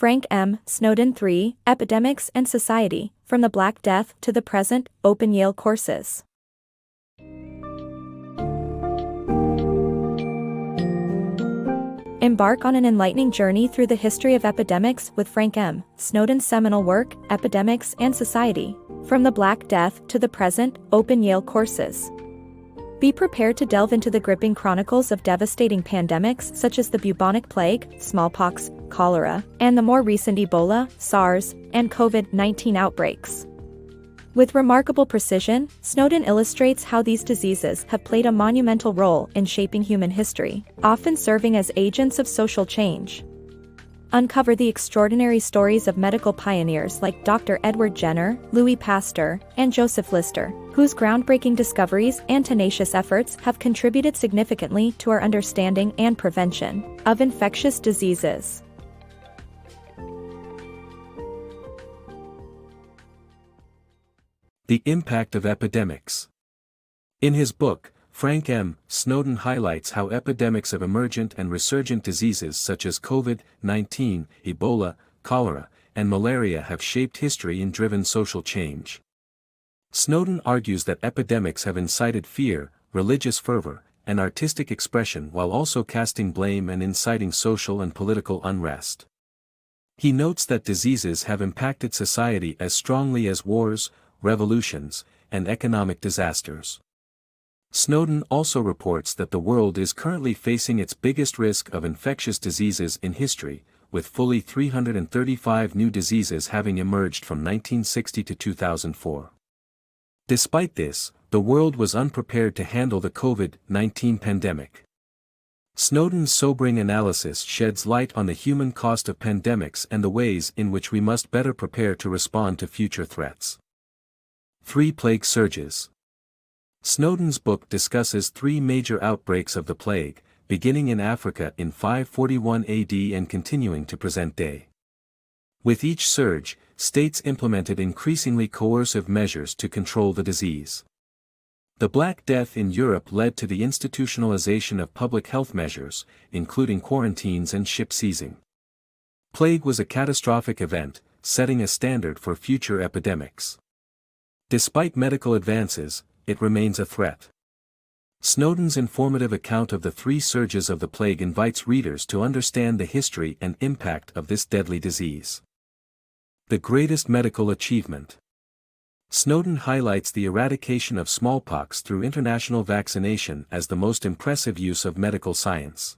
Frank M. Snowden 3, Epidemics and Society, From the Black Death to the Present, Open Yale Courses. Embark on an enlightening journey through the history of epidemics with Frank M. Snowden's seminal work, Epidemics and Society, From the Black Death to the Present, Open Yale Courses. Be prepared to delve into the gripping chronicles of devastating pandemics such as the bubonic plague, smallpox, cholera, and the more recent Ebola, SARS, and COVID-19 outbreaks. With remarkable precision, Snowden illustrates how these diseases have played a monumental role in shaping human history, often serving as agents of social change. Uncover the extraordinary stories of medical pioneers like Dr. Edward Jenner, Louis Pasteur, and Joseph Lister, whose groundbreaking discoveries and tenacious efforts have contributed significantly to our understanding and prevention of infectious diseases. The Impact of Epidemics. In his book, Frank M. Snowden highlights how epidemics of emergent and resurgent diseases such as COVID-19, Ebola, cholera, and malaria have shaped history and driven social change. Snowden argues that epidemics have incited fear, religious fervor, and artistic expression while also casting blame and inciting social and political unrest. He notes that diseases have impacted society as strongly as wars, revolutions, and economic disasters. Snowden also reports that the world is currently facing its biggest risk of infectious diseases in history, with fully 335 new diseases having emerged from 1960 to 2004. Despite this, the world was unprepared to handle the COVID-19 pandemic. Snowden's sobering analysis sheds light on the human cost of pandemics and the ways in which we must better prepare to respond to future threats. 3 plague surges. Snowden's book discusses 3 major outbreaks of the plague, beginning in Africa in 541 AD and continuing to present day. With each surge, states implemented increasingly coercive measures to control the disease. The Black Death in Europe led to the institutionalization of public health measures, including quarantines and ship seizing. Plague was a catastrophic event, setting a standard for future epidemics. Despite medical advances, it remains a threat. Snowden's informative account of the 3 surges of the plague invites readers to understand the history and impact of this deadly disease. The greatest medical achievement. Snowden highlights the eradication of smallpox through international vaccination as the most impressive use of medical science.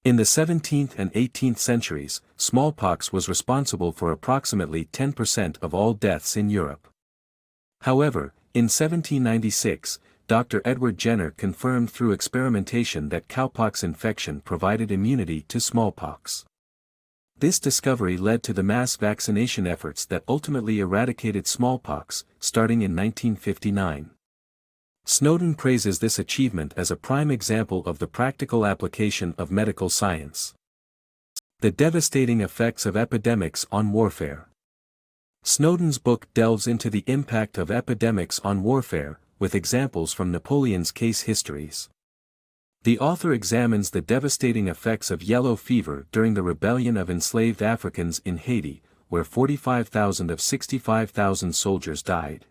In the 17th and 18th centuries, smallpox was responsible for approximately 10% of all deaths in Europe. However, in 1796, Dr. Edward Jenner confirmed through experimentation that cowpox infection provided immunity to smallpox. This discovery led to the mass vaccination efforts that ultimately eradicated smallpox, starting in 1959. Snowden praises this achievement as a prime example of the practical application of medical science. The devastating effects of epidemics on warfare. Snowden's book delves into the impact of epidemics on warfare, with examples from Napoleon's case histories. The author examines the devastating effects of yellow fever during the rebellion of enslaved Africans in Haiti, where 45,000 of 65,000 soldiers died.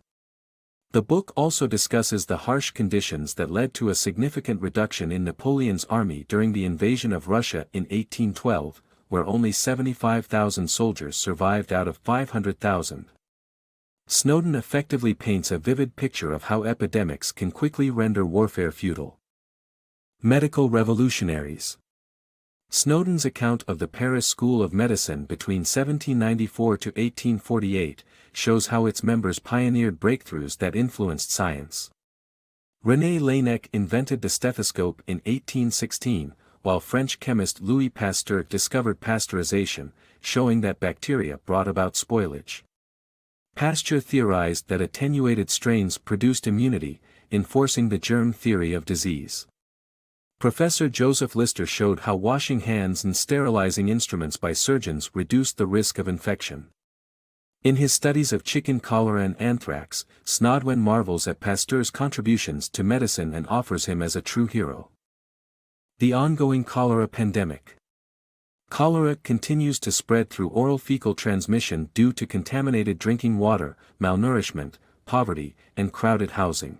The book also discusses the harsh conditions that led to a significant reduction in Napoleon's army during the invasion of Russia in 1812, where only 75,000 soldiers survived out of 500,000. Snowden effectively paints a vivid picture of how epidemics can quickly render warfare futile. Medical revolutionaries. Snowden's account of the Paris School of Medicine between 1794 to 1848 shows how its members pioneered breakthroughs that influenced science. René Laennec invented the stethoscope in 1816, while French chemist Louis Pasteur discovered pasteurization, showing that bacteria brought about spoilage. Pasteur theorized that attenuated strains produced immunity, enforcing the germ theory of disease. Professor Joseph Lister showed how washing hands and sterilizing instruments by surgeons reduced the risk of infection. In his studies of chicken cholera and anthrax, Snowden marvels at Pasteur's contributions to medicine and offers him as a true hero. The ongoing cholera pandemic. Cholera continues to spread through oral-fecal transmission due to contaminated drinking water, malnourishment, poverty, and crowded housing.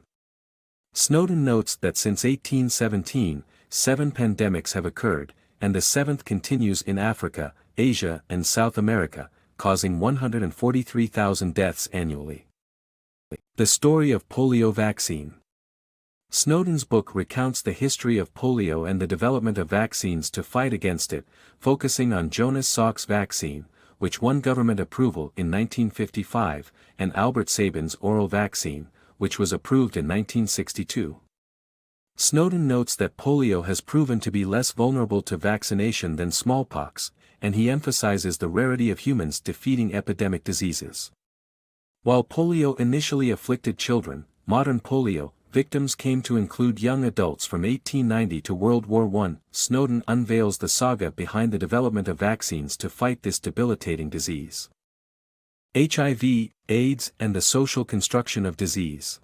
Snowden notes that since 1817, 7 pandemics have occurred, and the 7th continues in Africa, Asia, and South America, causing 143,000 deaths annually. The story of polio vaccine. Snowden's book recounts the history of polio and the development of vaccines to fight against it, focusing on Jonas Salk's vaccine, which won government approval in 1955, and Albert Sabin's oral vaccine, which was approved in 1962. Snowden notes that polio has proven to be less vulnerable to vaccination than smallpox, and he emphasizes the rarity of humans defeating epidemic diseases. While polio initially afflicted children, modern polio victims came to include young adults from 1890 to World War I. Snowden unveils the saga behind the development of vaccines to fight this debilitating disease. HIV, AIDS, and the social construction of disease.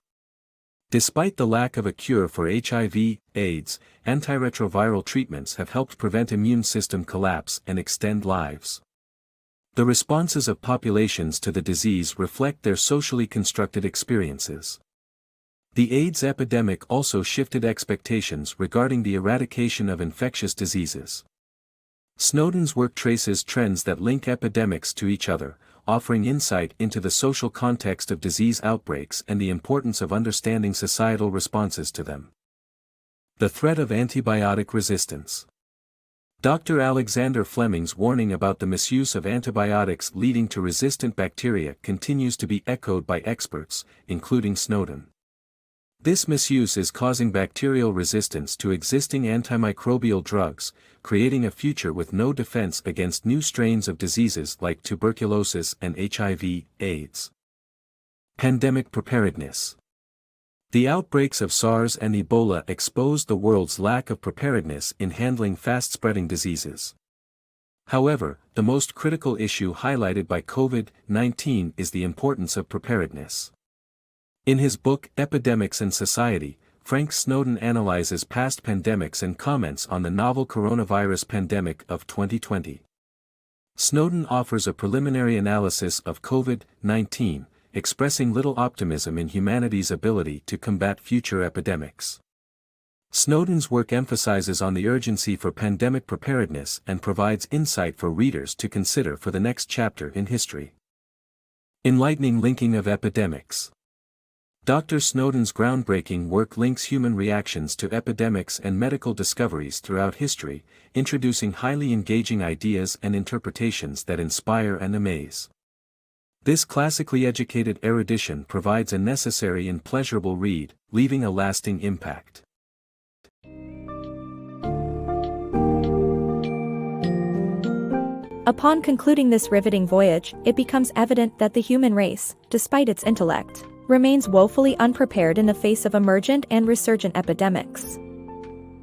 Despite the lack of a cure for HIV, AIDS, antiretroviral treatments have helped prevent immune system collapse and extend lives. The responses of populations to the disease reflect their socially constructed experiences. The AIDS epidemic also shifted expectations regarding the eradication of infectious diseases. Snowden's work traces trends that link epidemics to each other, offering insight into the social context of disease outbreaks and the importance of understanding societal responses to them. The threat of antibiotic resistance. Dr. Alexander Fleming's warning about the misuse of antibiotics leading to resistant bacteria continues to be echoed by experts, including Snowden. This misuse is causing bacterial resistance to existing antimicrobial drugs, creating a future with no defense against new strains of diseases like tuberculosis and HIV/AIDS. Pandemic preparedness. The outbreaks of SARS and Ebola exposed the world's lack of preparedness in handling fast-spreading diseases. However, the most critical issue highlighted by COVID-19 is the importance of preparedness. In his book Epidemics and Society, Frank Snowden analyzes past pandemics and comments on the novel coronavirus pandemic of 2020. Snowden offers a preliminary analysis of COVID-19, expressing little optimism in humanity's ability to combat future epidemics. Snowden's work emphasizes on the urgency for pandemic preparedness and provides insight for readers to consider for the next chapter in history. Enlightening linking of epidemics. Dr. Snowden's groundbreaking work links human reactions to epidemics and medical discoveries throughout history, introducing highly engaging ideas and interpretations that inspire and amaze. This classically educated erudition provides a necessary and pleasurable read, leaving a lasting impact. Upon concluding this riveting voyage, it becomes evident that the human race, despite its intellect, remains woefully unprepared in the face of emergent and resurgent epidemics.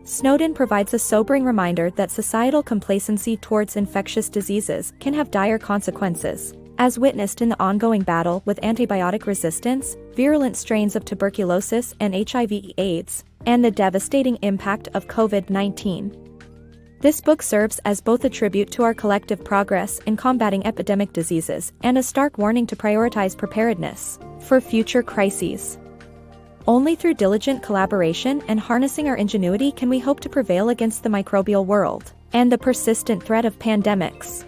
Snowden provides a sobering reminder that societal complacency towards infectious diseases can have dire consequences, as witnessed in the ongoing battle with antibiotic resistance, virulent strains of tuberculosis and HIV/AIDS, and the devastating impact of COVID-19. This book serves as both a tribute to our collective progress in combating epidemic diseases and a stark warning to prioritize preparedness for future crises. Only through diligent collaboration and harnessing our ingenuity can we hope to prevail against the microbial world and the persistent threat of pandemics.